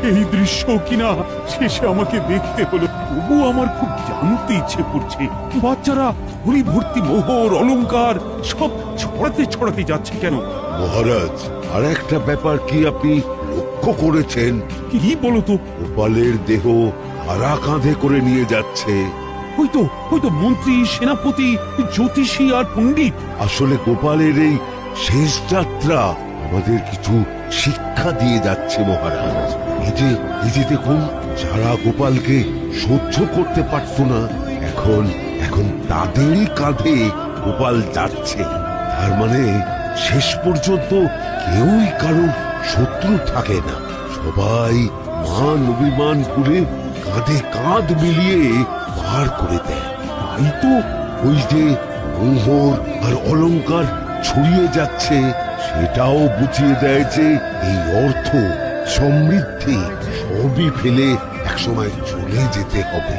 এই দৃশ্য কিনা শেষে আমাকে দেখতে হলো, তবু আমার খুব জানতে ইচ্ছে করছে বাচ্চারা হুড়ি ভর্তি মোহর অলংকার সব ছড়াতে ছড়াতে যাচ্ছে কেন? মহারাজ, আর একটা ব্যাপার কি আপনি লক্ষ্য করেছেন? কি বলতো? গোপালের দেহ কারা কাঁধে করে নিয়ে যাচ্ছে? হয়তো মন্ত্রী, সেনাপতি, জ্যোতিষী আর পণ্ডিত। আসলে গোপালের এই শেষ যাত্রা আমাদের কিছু শিক্ষা দিয়ে যাচ্ছে মহারাজ। এই যে দেখুন, যারা গোপালকে সহ্য করতে পারত না, এখন তাদেরই কাঁধে গোপাল যাচ্ছে। তার মানে শেষ পর্যন্ত কেউই কারোর শত্রু থাকে না, সবাই মান অভিমান করে কাঁধে কাঁধ মিলিয়ে পার করে দেয়। তাই তো, ওই যে মোহর আর অলংকার ছড়িয়ে যাচ্ছে, সেটাও বুঝিয়ে দেয় যে এই অর্থ, সমৃদ্ধি সবই ফেলে একসময় চলে যেতে হবে।